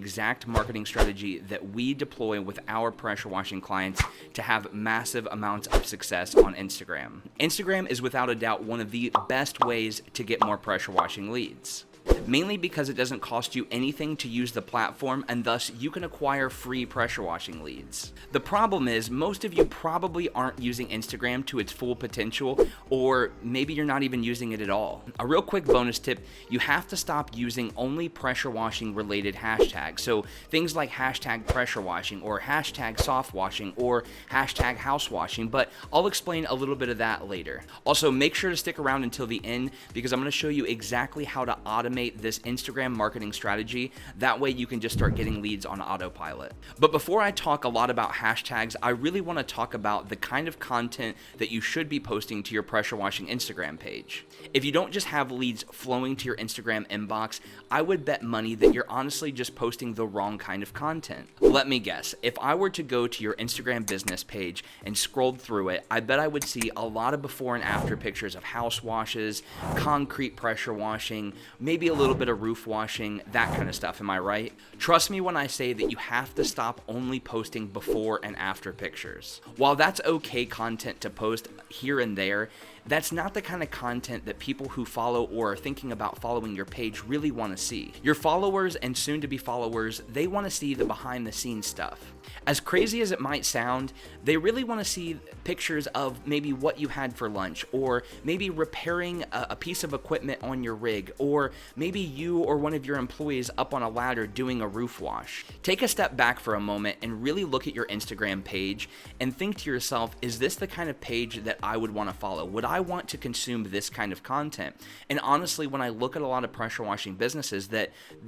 exact marketing strategy that we deploy with our pressure washing clients to have massive amounts of success on Instagram. Instagram is without a doubt one of the best ways to get more pressure washing leads. Mainly because it doesn't cost you anything to use the platform, and thus you can acquire free pressure washing leads. The problem is most of you probably aren't using Instagram to its full potential, or maybe you're not even using it at all. A real quick bonus tip, you have to stop using only pressure washing related hashtags. So things like hashtag pressure washing or hashtag soft washing or hashtag house washing, but I'll explain a little bit of that later. Also, make sure to stick around until the end because I'm going to show you exactly how to automate this Instagram marketing strategy. That way you can just start getting leads on autopilot. But before I talk a lot about hashtags, I really want to talk about the kind of content that you should be posting to your pressure washing Instagram page. If you don't just have leads flowing to your Instagram inbox, I would bet money that you're honestly just posting the wrong kind of content. Let me guess, if I were to go to your Instagram business page and scrolled through it, I bet I would see a lot of before and after pictures of house washes, concrete pressure washing, maybe a little bit of roof washing, that kind of stuff. Am I right? Trust me when I say that you have to stop only posting before and after pictures. While that's okay content to post here and there, that's not the kind of content that people who follow or are thinking about following your page really want to see. Your followers and soon-to-be followers, they want to see the behind-the-scenes stuff. As crazy as it might sound, they really want to see pictures of maybe what you had for lunch, or maybe repairing a piece of equipment on your rig, or maybe you or one of your employees up on a ladder doing a roof wash. Take a step back for a moment and really look at your Instagram page and think to yourself, is this the kind of page that I would want to follow? Would I want to consume this kind of content? And honestly, when I look at a lot of pressure washing businesses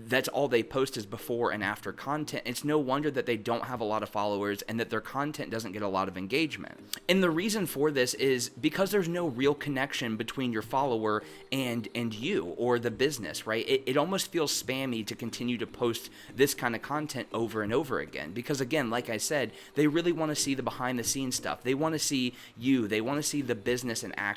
that's all they post is before and after content, it's no wonder that they don't have a lot of followers and that their content doesn't get a lot of engagement. And the reason for this is because there's no real connection between your follower and you or the business, right? It almost feels spammy to continue to post this kind of content over and over again because, again, like I said, they really want to see the behind the scenes stuff. They want to see you. They want to see the business in action,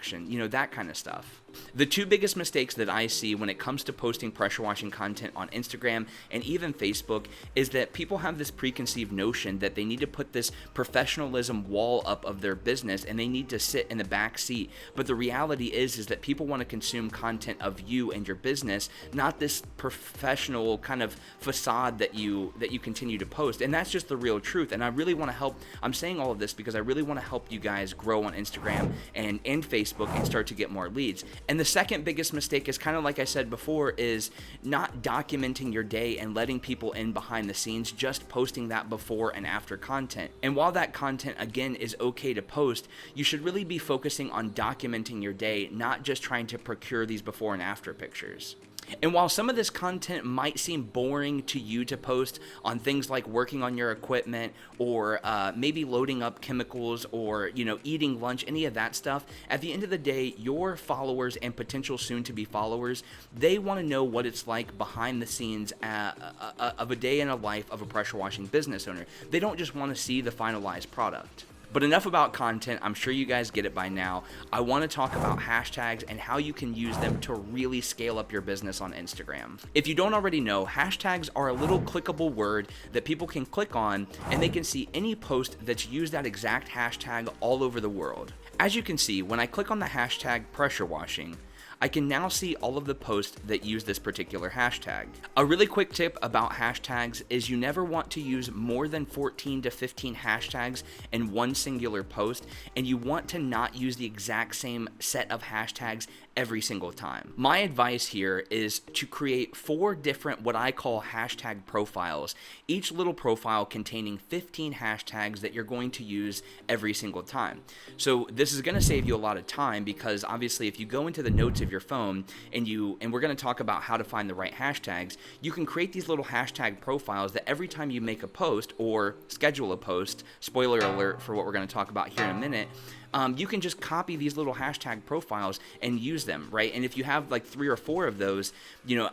that kind of stuff. The two biggest mistakes that I see when it comes to posting pressure washing content on Instagram and even Facebook is that people have this preconceived notion that they need to put this professionalism wall up of their business and they need to sit in the back seat. But the reality is that people want to consume content of you and your business, not this professional kind of facade that you continue to post. And that's just the real truth. And I really want to help. I'm saying all of this because I really want to help you guys grow on Instagram and Facebook and start to get more leads. And the second biggest mistake is kind of like I said before, is not documenting your day and letting people in behind the scenes, just posting that before and after content. And while that content, again, is okay to post, you should really be focusing on documenting your day, not just trying to procure these before and after pictures. And while some of this content might seem boring to you to post on things like working on your equipment or maybe loading up chemicals or, eating lunch, any of that stuff, at the end of the day, your followers and potential soon-to-be followers, they want to know what it's like behind the scenes of a day in a life of a pressure washing business owner. They don't just want to see the finalized product. But enough about content. I'm sure you guys get it by now. I want to talk about hashtags and how you can use them to really scale up your business on Instagram. If you don't already know, hashtags are a little clickable word that people can click on and they can see any post that's used that exact hashtag all over the world. As you can see, when I click on the hashtag pressure washing, I can now see all of the posts that use this particular hashtag. A really quick tip about hashtags is you never want to use more than 14 to 15 hashtags in one singular post, and you want to not use the exact same set of hashtags every single time. My advice here is to create 4 different what I call hashtag profiles, each little profile containing 15 hashtags that you're going to use every single time. So this is going to save you a lot of time because obviously if you go into the notes of your phone and we're going to talk about how to find the right hashtags, you can create these little hashtag profiles that every time you make a post or schedule a post, spoiler alert for what we're going to talk about here in a minute, you can just copy these little hashtag profiles and use them, right? And if you have like 3 or 4 of those,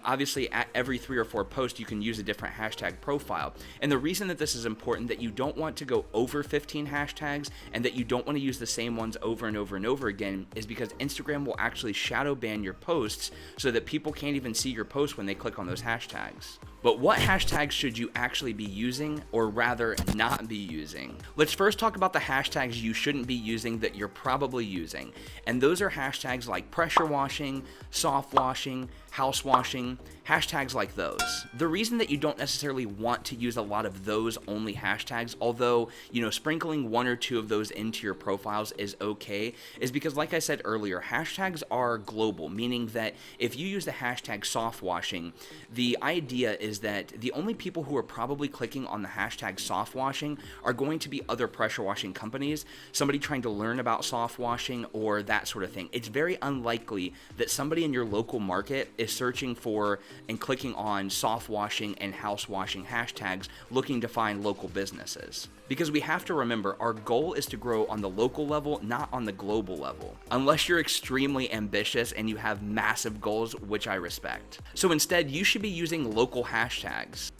obviously at every 3 or 4 posts, you can use a different hashtag profile. And the reason that this is important, that you don't want to go over 15 hashtags and that you don't want to use the same ones over and over and over again, is because Instagram will actually shadow ban your posts so that people can't even see your posts when they click on those hashtags. But what hashtags should you actually be using, or rather not be using? Let's first talk about the hashtags you shouldn't be using that you're probably using. And those are hashtags like pressure washing, soft washing, house washing, hashtags like those. The reason that you don't necessarily want to use a lot of those only hashtags, although, sprinkling one or two of those into your profiles is okay, is because, like I said earlier, hashtags are global, meaning that if you use the hashtag soft washing, the idea is that the only people who are probably clicking on the hashtag soft washing are going to be other pressure washing companies, somebody trying to learn about soft washing or that sort of thing. It's very unlikely that somebody in your local market is searching for and clicking on soft washing and house washing hashtags looking to find local businesses. Because we have to remember, our goal is to grow on the local level, not on the global level. Unless you're extremely ambitious and you have massive goals, which I respect. So instead, you should be using local hashtags.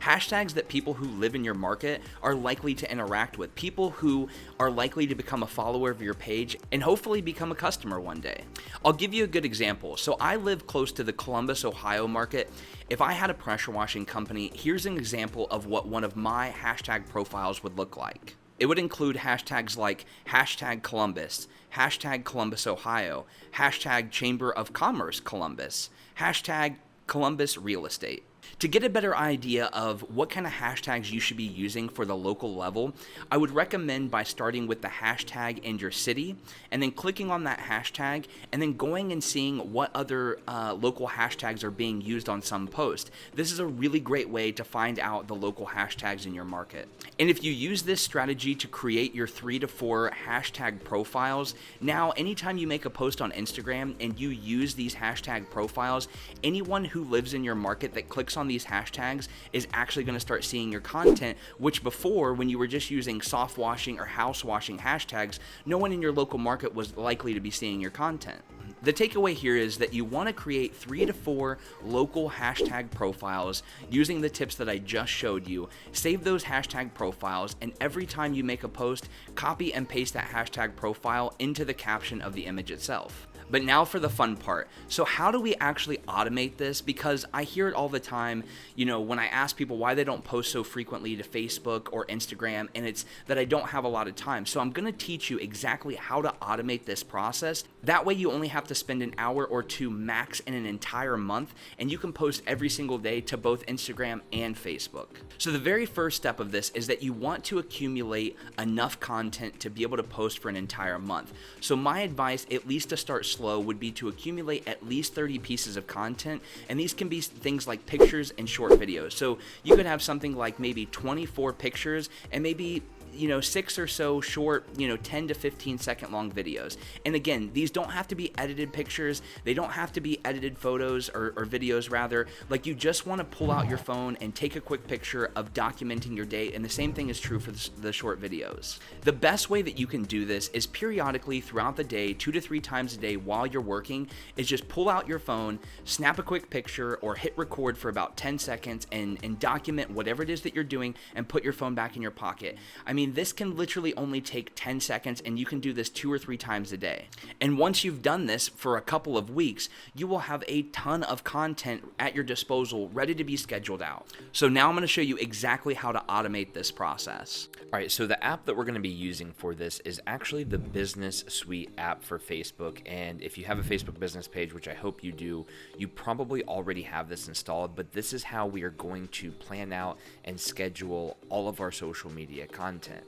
Hashtags that people who live in your market are likely to interact with, people who are likely to become a follower of your page and hopefully become a customer one day. I'll give you a good example. So I live close to the Columbus, Ohio market. If I had a pressure washing company, here's an example of what one of my hashtag profiles would look like. It would include hashtags like hashtag Columbus, hashtag Columbus, Ohio, hashtag Chamber of Commerce Columbus, hashtag Columbus Real Estate. To get a better idea of what kind of hashtags you should be using for the local level, I would recommend by starting with the hashtag in your city and then clicking on that hashtag and then going and seeing what other local hashtags are being used on some post. This is a really great way to find out the local hashtags in your market. And if you use this strategy to create your 3 to 4 hashtag profiles, now anytime you make a post on Instagram and you use these hashtag profiles, anyone who lives in your market that clicks on these hashtags is actually going to start seeing your content, which before, when you were just using soft washing or house washing hashtags, no one in your local market was likely to be seeing your content. The takeaway here is that you want to create 3 to 4 local hashtag profiles using the tips that I just showed you. Save those hashtag profiles, and every time you make a post, copy and paste that hashtag profile into the caption of the image itself. But now for the fun part. So how do we actually automate this? Because I hear it all the time, when I ask people why they don't post so frequently to Facebook or Instagram, and it's that I don't have a lot of time. So I'm going to teach you exactly how to automate this process. That way you only have to spend an hour or two max in an entire month, and you can post every single day to both Instagram and Facebook. So the very first step of this is that you want to accumulate enough content to be able to post for an entire month. So my advice, at least to start slow, would be to accumulate at least 30 pieces of content, and these can be things like pictures and short videos. So you could have something like maybe 24 pictures and maybe 6 or so short, 10 to 15 second long videos. And again, these don't have to be edited pictures. They don't have to be edited photos or videos rather. Like, you just want to pull out your phone and take a quick picture of documenting your day. And the same thing is true for the short videos. The best way that you can do this is periodically throughout the day, 2 to 3 times a day while you're working, is just pull out your phone, snap a quick picture, or hit record for about 10 seconds and document whatever it is that you're doing and put your phone back in your pocket. I mean, this can literally only take 10 seconds, and you can do this 2 or 3 times a day. And once you've done this for a couple of weeks, you will have a ton of content at your disposal ready to be scheduled out. So now I'm going to show you exactly how to automate this process. All right, so the app that we're going to be using for this is actually the Business Suite app for Facebook. And if you have a Facebook business page, which I hope you do, you probably already have this installed, but this is how we are going to plan out and schedule all of our social media content.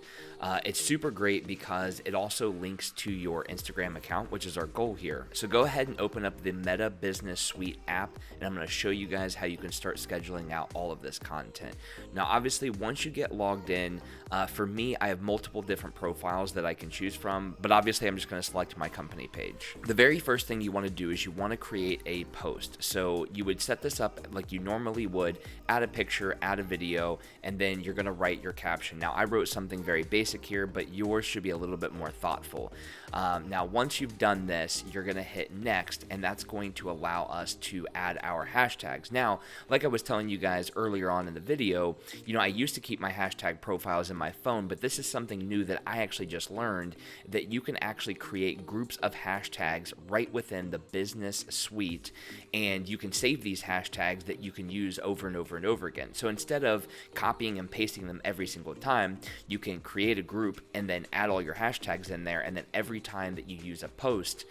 It's super great because it also links to your Instagram account, which is our goal here. So go ahead and open up the Meta Business Suite app, and I'm going to show you guys how you can start scheduling out all of this content. Now, obviously, once you get logged in, for me, I have multiple different profiles that I can choose from, but obviously I'm just going to select my company page. The very first thing you want to do is you want to create a post. So you would set this up like you normally would, add a picture, add a video, and then you're going to write your caption. Now, I wrote something something very basic here, but yours should be a little bit more thoughtful. Now, once you've done this, you're going to hit next, and that's going to allow us to add our hashtags. Now, like I was telling you guys earlier on in the video, I used to keep my hashtag profiles in my phone, but this is something new that I actually just learned, that you can actually create groups of hashtags right within the business suite, and you can save these hashtags that you can use over and over and over again. So instead of copying and pasting them every single time, you can create a group and then add all your hashtags in there, and then every time that you use a post,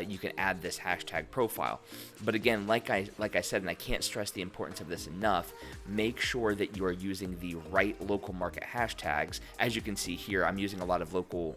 you can add this hashtag profile. But again, like I said, and I can't stress the importance of this enough, make sure that you are using the right local market hashtags. As you can see here, I'm using a lot of local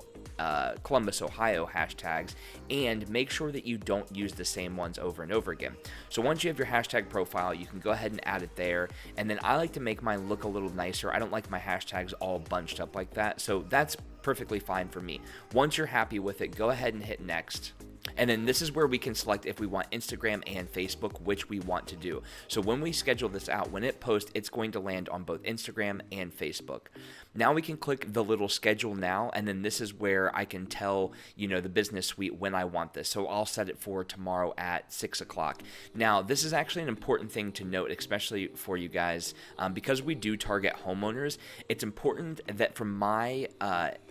Columbus, Ohio hashtags, and make sure that you don't use the same ones over and over again. So once you have your hashtag profile, you can go ahead and add it there, and then I like to make mine look a little nicer. I don't like my hashtags all bunched up like that, so that's perfectly fine for me. Once you're happy with it, go ahead and hit next. And then this is where we can select if we want Instagram and Facebook, which we want to do. So when we schedule this out, when it posts, it's going to land on both Instagram and Facebook. Now we can click the little schedule now, and then this is where I can tell, the business suite when I want this. So I'll set it for tomorrow at 6 o'clock. Now, this is actually an important thing to note, especially for you guys, because we do target homeowners. It's important that from my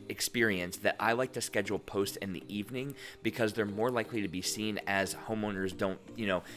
experience that I like to schedule posts in the evening, because they're more likely to be seen, as homeowners don't,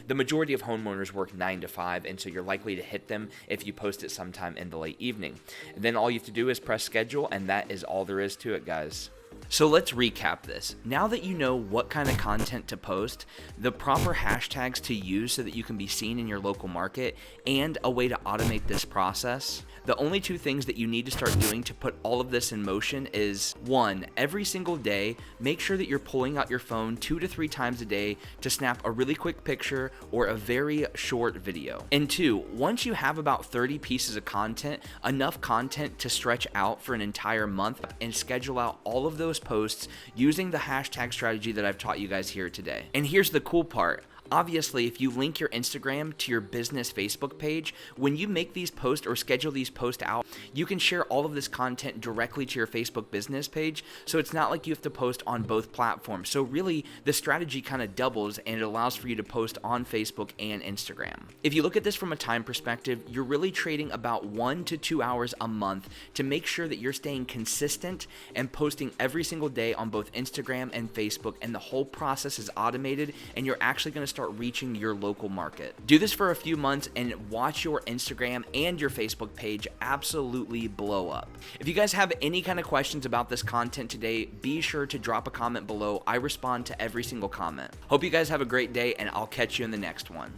the majority of homeowners work 9 to 5, and so you're likely to hit them if you post it sometime in the late evening. And then all you have to do is press schedule, and that is all there is to it, guys. So let's recap this. Now that you know what kind of content to post, the proper hashtags to use so that you can be seen in your local market, and a way to automate this process, the only two things that you need to start doing to put all of this in motion is, 1, every single day, make sure that you're pulling out your phone 2 to 3 times a day to snap a really quick picture or a very short video. And 2, once you have about 30 pieces of content, enough content to stretch out for an entire month, and schedule out all of those posts using the hashtag strategy that I've taught you guys here today. And here's the cool part. Obviously, if you link your Instagram to your business Facebook page, when you make these posts or schedule these posts out, you can share all of this content directly to your Facebook business page. So it's not like you have to post on both platforms. So really, the strategy kind of doubles, and it allows for you to post on Facebook and Instagram. If you look at this from a time perspective, you're really trading about 1 to 2 hours a month to make sure that you're staying consistent and posting every single day on both Instagram and Facebook, and the whole process is automated, and you're actually going to start reaching your local market. Do this for a few months and watch your Instagram and your Facebook page absolutely blow up. If you guys have any kind of questions about this content today, be sure to drop a comment below. I respond to every single comment. Hope you guys have a great day, and I'll catch you in the next one.